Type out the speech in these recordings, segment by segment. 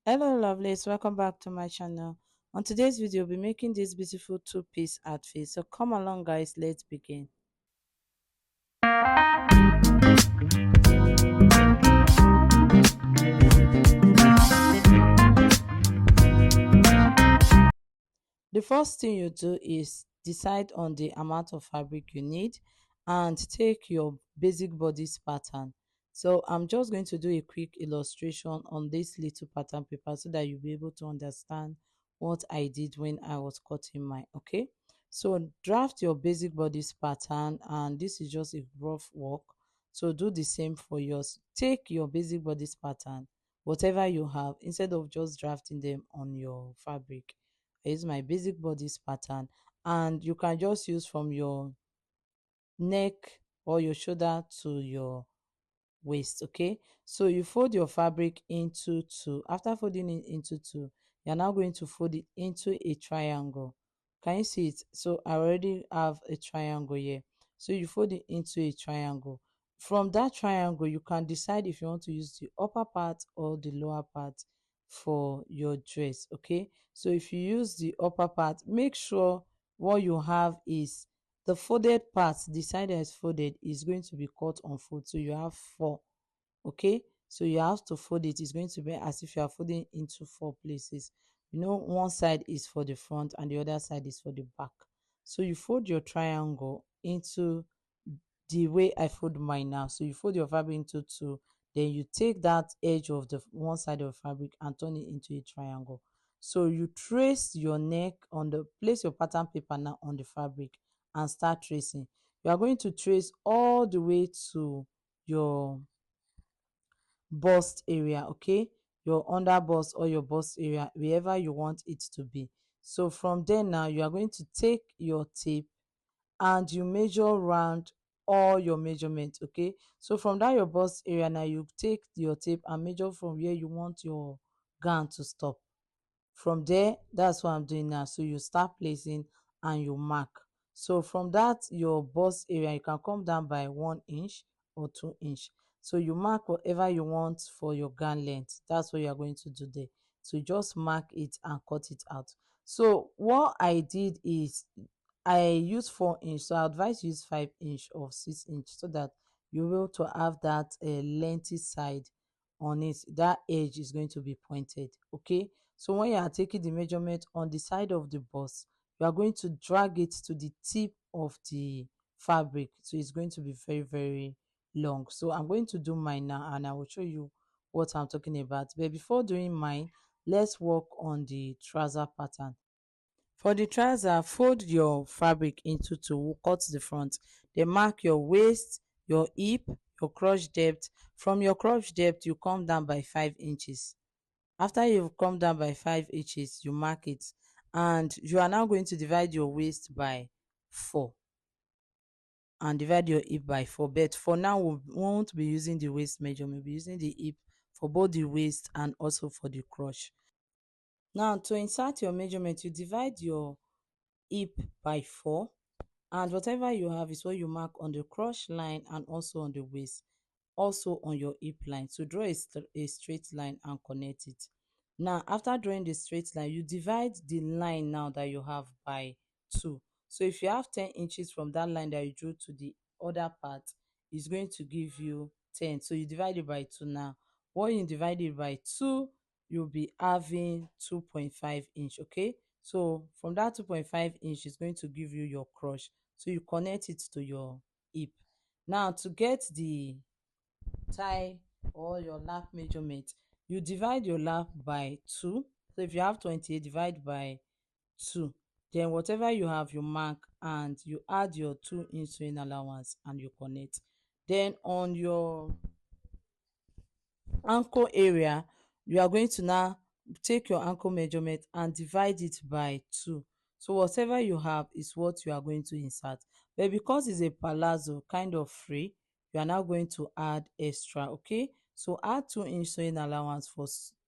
Hello lovelies, welcome back to my channel. On today's video, we'll be making this beautiful two-piece outfit. So come along guys, let's begin. The first thing you do is decide on the amount of fabric you need and take your basic bodice pattern. So I'm just going to do a quick illustration on this little pattern paper so that you'll be able to understand what I did when I was cutting mine. Okay, so draft your basic bodice pattern, and this is just a rough work. So do the same for yours. Take your basic bodice pattern, whatever you have, instead of just drafting them on your fabric. I use my basic bodice pattern, and you can just use from your neck or your shoulder to your waist. Okay, so you fold your fabric into two. After folding it into two, you're now going to fold it into a triangle. Can you see it? So I already have a triangle here, so you fold it into a triangle. From that triangle, you can decide if you want to use the upper part or the lower part for your dress. Okay, so if you use the upper part, make sure what you have is the folded part. The side that is folded is going to be cut on fold, so you have four. Okay, so you have to fold it. It's going to be as if you are folding into four places. You know, one side is for the front and the other side is for the back. So you fold your triangle into the way I fold mine now. So you fold your fabric into two, then you take that edge of the one side of fabric and turn it into a triangle. So you trace your neck on the place your pattern paper now on the fabric and start tracing. You are going to trace all the way to your bust area. Okay, your under bust or your bust area, wherever you want it to be. So from there now, you are going to take your tape and you measure round all your measurement. Okay, so from that your bust area now, you take your tape and measure from where you want your gown to stop. From there, that's what I'm doing now. So you start placing and you mark. So from that your bust area, you can come down by 1 inch or 2 inch. So you mark whatever you want for your gown length. That's what you're going to do there. So you just mark it and cut it out. So what I did is I use 4 inch, so I advise you use 5 inch or 6 inch so that you will to have that lengthy side on it. That edge is going to be pointed. Okay, so when you are taking the measurement on the side of the bust, you are going to drag it to the tip of the fabric. So it's going to be very, very long. So I'm going to do mine now and I will show you what I'm talking about. But before doing mine, let's work on the trouser pattern. For the trouser, fold your fabric into two, cut the front, then mark your waist, your hip, your crotch depth. From your crotch depth, you come down by 5 inches. After you've come down by 5 inches, you mark it, and you are now going to divide your waist by 4 and divide your hip by 4. But for now, we won't be using the waist measurement, we'll be using the hip for both the waist and also for the crotch. Now, to insert your measurement, you divide your hip by 4, and whatever you have is what you mark on the crotch line and also on the waist, also on your hip line. So draw a straight line and connect it. Now after drawing the straight line, you divide the line now that you have by 2. So if you have 10 inches from that line that you drew to the other part, it's going to give you 10. So you divide it by 2 now. When you divide it by 2, you'll be having 2.5 inch. Okay, so from that 2.5 inch is going to give you your crotch. So you connect it to your hip. Now to get the thigh or your lap measurement, you divide your lap by 2. So if you have 28, divide by 2. Then whatever you have, you mark and you add your 2 inch sewing allowance and you connect. Then on your ankle area, you are going to now take your ankle measurement and divide it by 2. So whatever you have is what you are going to insert. But because it's a palazzo, kind of free, you are now going to add extra. Okay, so add 2 inch sewing allowance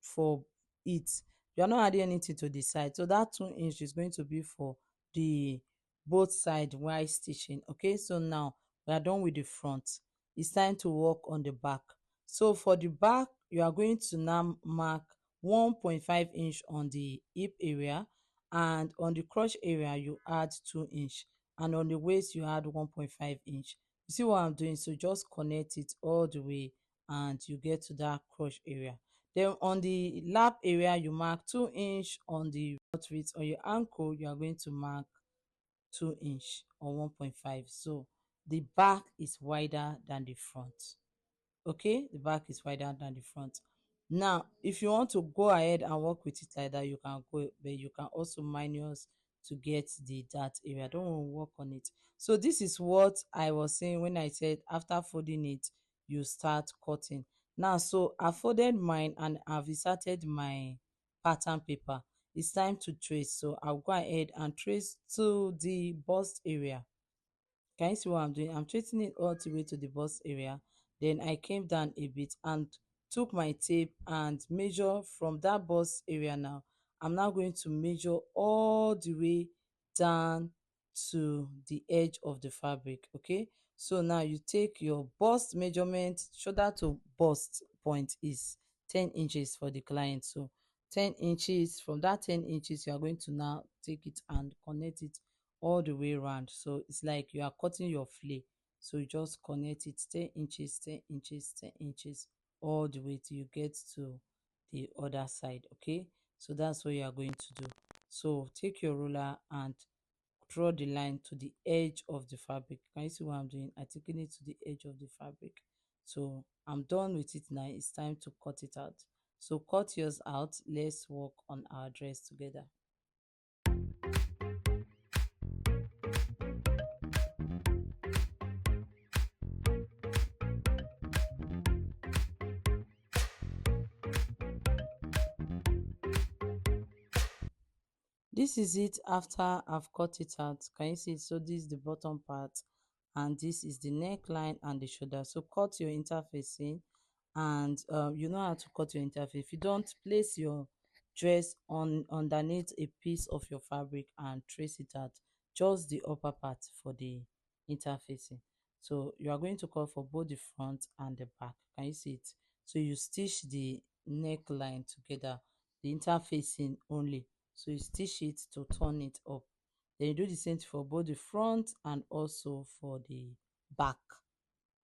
for it. You are not adding anything to the side, so that 2 inch is going to be for the both side while stitching. Okay, so now we are done with the front. It's time to work on the back. So for the back, you are going to now mark 1.5 inch on the hip area, and on the crotch area you add 2 inch, and on the waist you add 1.5 inch. You see what I'm doing? So just connect it all the way and you get to that crotch area. Then on the lap area you mark 2 inch. On the width on your ankle you are going to mark 2 inch or 1.5. So the back is wider than the front. Okay, the back is wider than the front. Now if you want to go ahead and work with it like that, you can go, but you can also minus to get the dart area. Don't want to work on it. So this is what I was saying when I said after folding it you start cutting. Now so I folded mine and I've inserted my pattern paper. It's time to trace, so I'll go ahead and trace to the bust area. Can you see what I'm doing? I'm tracing it all the way to the bust area. Then I came down a bit and took my tape and measure from that bust area. Now I'm now going to measure all the way down to the edge of the fabric. Okay, so now you take your bust measurement. Shoulder to bust point is 10 inches for the client. So 10 inches, from that 10 inches you are going to now take it and connect it all the way around. So it's like you are cutting your fillet. So you just connect it 10 inches, 10 inches, 10 inches, all the way till you get to the other side. Okay, so that's what you are going to do. So take your ruler and draw the line to the edge of the fabric. Can you see what I'm doing? I'm taking it to the edge of the fabric. So I'm done with it now. It's time to cut it out. So cut yours out. Let's work on our dress together. This is it after I've cut it out. Can you see it? So this is the bottom part and this is the neckline and the shoulder. So cut your interfacing, and you know how to cut your interface. If you don't, place your dress on underneath a piece of your fabric and trace it out, just the upper part for the interfacing. So you are going to cut for both the front and the back. Can you see it? So you stitch the neckline together, the interfacing only. So you stitch it to turn it up. Then you do the same thing for both the front and also for the back.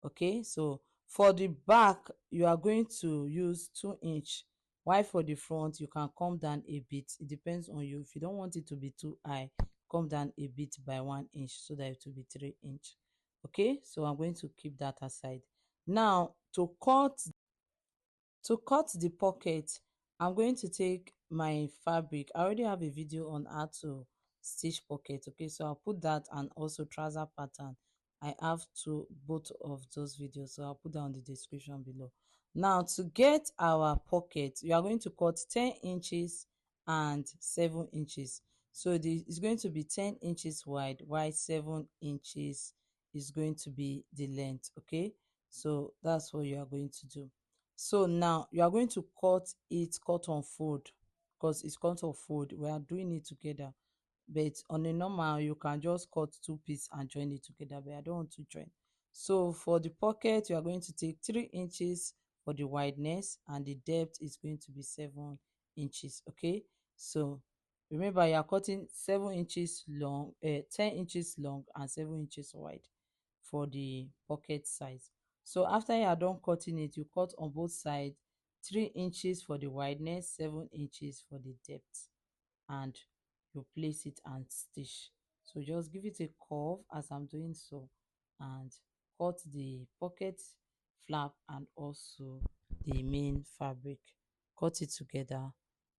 Okay, so for the back you are going to use 2 inch, while for the front you can come down a bit. It depends on you. If you don't want it to be too high, come down a bit by 1 inch so that it will be 3 inch. Okay, so I'm going to keep that aside. Now to cut the pocket, I'm going to take my fabric. I already have a video on how to stitch pocket. Okay, so I'll put that and also trouser pattern. I have two both of those videos, so I'll put that on the description below. Now to get our pocket, you are going to cut 10 inches and 7 inches. So it's going to be 10 inches wide, while 7 inches is going to be the length. Okay, so that's what you are going to do. So now you are going to cut on fold, because it's cut on fold. We are doing it together, but on a normal you can just cut two pieces and join it together, but I don't want to join. So for the pocket you are going to take 3 inches for the wideness, and the depth is going to be 7 inches. Okay, so remember you are cutting 7 inches long, 10 inches long and 7 inches wide for the pocket size. So after you are done cutting it, you cut on both sides 3 inches for the wideness, 7 inches for the depth, and you place it and stitch. So just give it a curve as I'm doing so, and cut the pocket flap and also the main fabric. Cut it together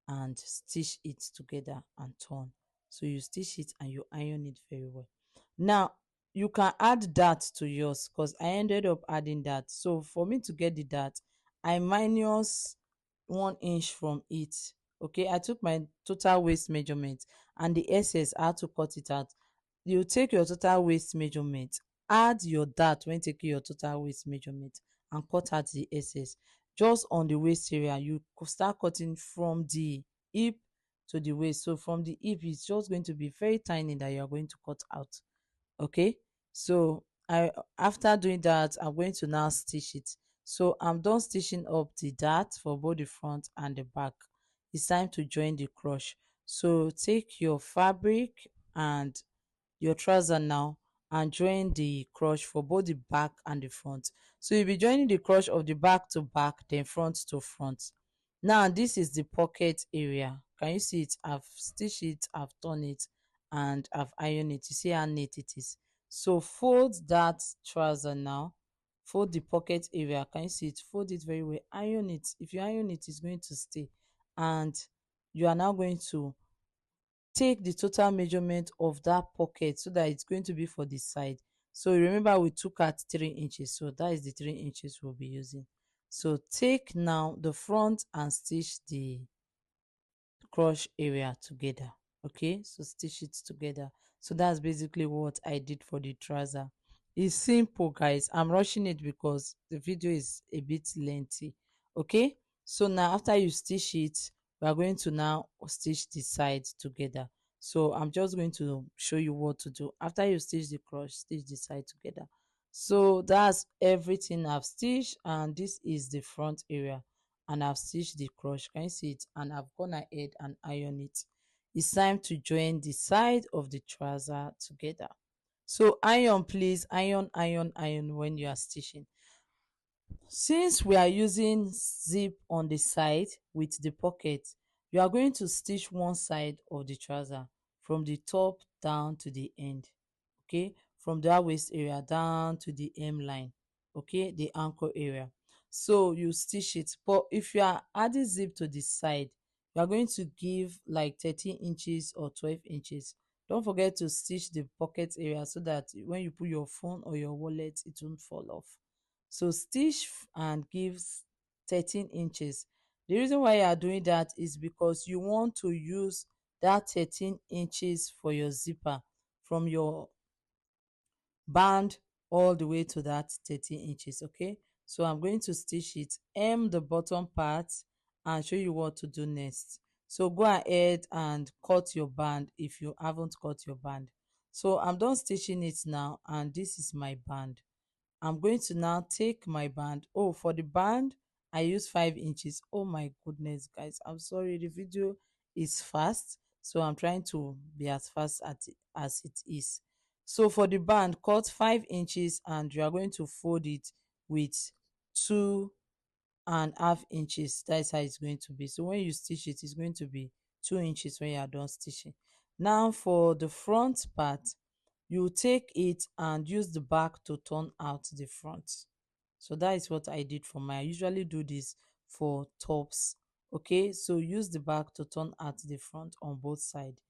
and stitch it together and turn. So you stitch it and you iron it very well. Now you can add that to yours, because I ended up adding that. So for me to get the dart, I minus 1 inch from it. Okay, I took my total waist measurement and the excess I had to cut it out. You take your total waist measurement, add your dart when taking your total waist measurement, and cut out the excess. Just on the waist area you start cutting from the hip to the waist. So from the hip it's just going to be very tiny that you are going to cut out. Okay, so I after doing that I'm going to now stitch it. So I'm done stitching up the dart for both the front and the back. it's time to join the crush. So take your fabric and your trouser now and join the crush for both the back and the front. So you'll be joining the crush of the back to back, then front to front. Now this is the pocket area. Can you see it? I've stitched it, I've torn it, and I've ironed it. You see how neat it is. So fold that trouser now. Fold the pocket area. Can you see it? Fold it very well. Iron it. If you iron it, it's going to stay. And you are now going to take the total measurement of that pocket so that it's going to be for the side. So remember we took out 3 inches, so that is the 3 inches we'll be using. So take now the front and stitch the cross area together. Okay, so stitch it together. So that's basically what I did for the trouser. It's simple, guys. I'm rushing it because the video is a bit lengthy. Okay, so now after you stitch it, we are going to now stitch the sides together. So I'm just going to show you what to do after you stitch the cross. Stitch the side together. So that's everything I've stitched, and this is the front area, and I've stitched the cross. Can you see it? And I've gone ahead and iron it. It's time to join the side of the trouser together. So iron, please, iron, iron, iron when you are stitching. Since we are using zip on the side with the pocket, you are going to stitch one side of the trouser from the top down to the end. Okay, from that waist area down to the hem line, okay, the ankle area. So you stitch it, but if you are adding zip to the side, you are going to give like 13 inches or 12 inches. Don't forget to stitch the pocket area so that when you put your phone or your wallet, it won't fall off. So stitch and gives 13 inches. The reason why you are doing that is because you want to use that 13 inches for your zipper from your band all the way to that 13 inches. Okay, so I'm going to stitch it, hem the bottom part, and show you what to do next. So go ahead and cut your band if you haven't cut your band. So I'm done stitching it now, and this is my band. I'm going to now take my band. Oh, for the band, I use 5 inches. Oh my goodness, guys. I'm sorry, the video is fast. So I'm trying to be as fast as it is. So for the band, cut 5 inches and you are going to fold it with 2.5 inches. That's how it's going to be. So when you stitch it, it's going to be 2 inches when you are done stitching. Now for the front part, you take it and use the back to turn out the front. So that is what I did for my, I usually do this for tops. Okay, so use the back to turn out the front on both sides.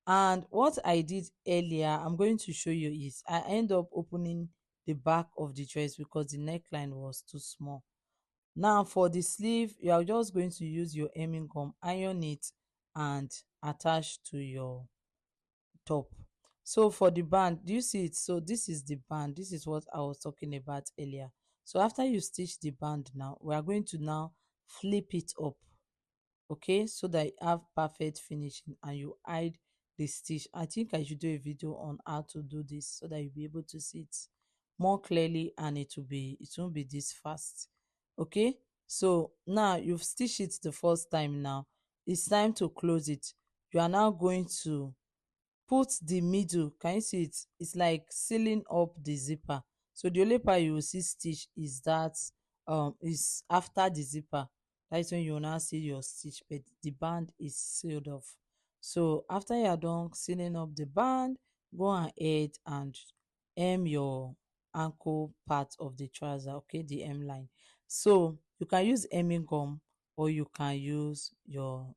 And what I did earlier, I'm going to show you, is I end up opening the back of the dress because the neckline was too small. Now for the sleeve, you are just going to use your hemming gum, iron it, and attach to your top. So for the band, do you see it? So this is the band. This is what I was talking about earlier. So after you stitch the band, now we are going to now flip it up, okay, so that you have perfect finishing and you hide the stitch. I think I should do a video on how to do this so that you'll be able to see it more clearly, and it won't be this fast. Okay, so now you've stitched it the first time. Now it's time to close it. You are now going to put the middle. Can you see it? It's like sealing up the zipper. So the only part you will see stitch is that is after the zipper. That is when you will now see your stitch, but the band is sealed off. So after you are done sealing up the band, go ahead and hem your ankle part of the trouser, okay, the hem line. So you can use hemming gum or you can use your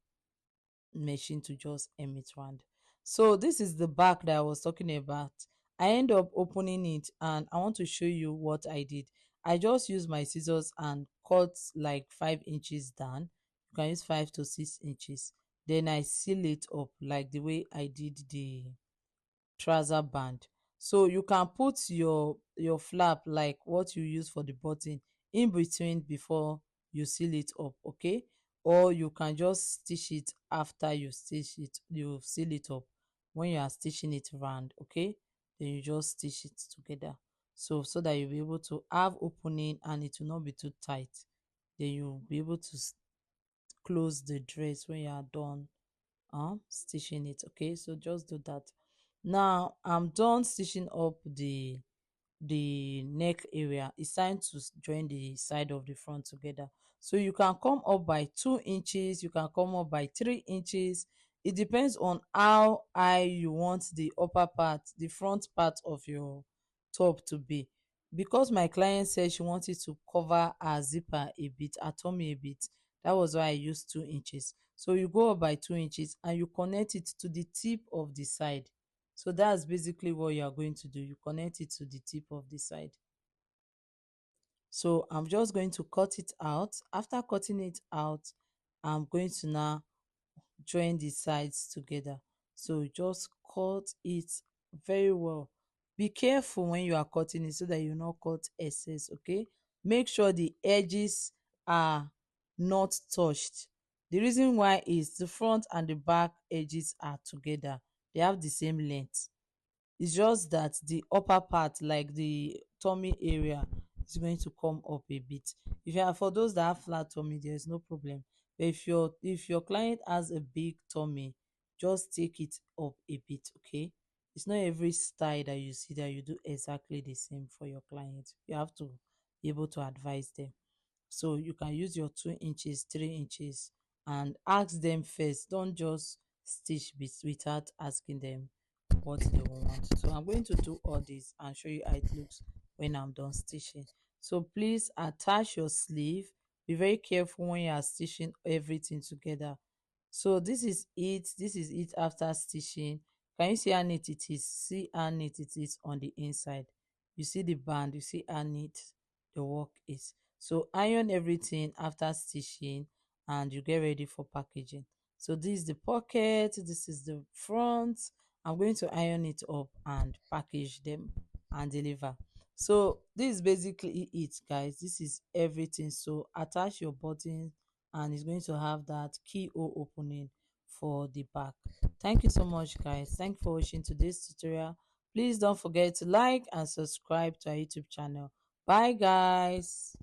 machine to just hem it round. So this is the back that I was talking about. I end up opening it and I want to show you what I did. I just used my scissors and cut like 5 inches down. You can use 5 to 6 inches. Then I seal it up like the way I did the trouser band. So you can put your flap like what you use for the button in between before you seal it up, okay, or you can just stitch it after you seal it up. When you are stitching it round, okay, then you just stitch it together, so that you'll be able to have opening and it will not be too tight. Then you'll be able to close the dress when you are done stitching it. Okay, so just do that. Now I'm done stitching up the neck area. It's time to join the side of the front together. So you can come up by 2 inches, you can come up by 3 inches. It depends on how high you want the upper part, the front part of your top to be. Because my client said she wanted to cover her zipper a bit, her tummy a bit, that was why I used 2 inches. So you go up by 2 inches and you connect it to the tip of the side. So that's basically what you are going to do. You connect it to the tip of the side. So I'm just going to cut it out. After cutting it out, I'm going to now join the sides together. So just cut it very well. Be careful when you are cutting it so that you not cut excess. Okay, make sure the edges are not touched. The reason why is the front and the back edges are together, they have the same length. It's just that the upper part, like the tummy area, is going to come up a bit. If you are, for those that have flat tummy, there is no problem. But if your client has a big tummy, just take it up a bit. Okay, it's not every style that you see that you do exactly the same for your client. You have to be able to advise them. So you can use your 2 inches, 3 inches, and ask them first. Don't just stitch bits without asking them what they want. So I'm going to do all this and show you how it looks when I'm done stitching. So please attach your sleeve. Be very careful when you are stitching everything together. So this is it after stitching. Can you see how neat it is? See how neat it is on the inside. You see the band, you see how neat the work is. So iron everything after stitching and you get ready for packaging. So this is the pocket, this is the front. I'm going to iron it up and package them and deliver. So this is basically it, guys. This is everything. So attach your buttons and it's going to have that keyhole opening for the back. Thank you so much, guys. Thank you for watching today's tutorial. Please don't forget to like and subscribe to our YouTube channel. Bye, guys.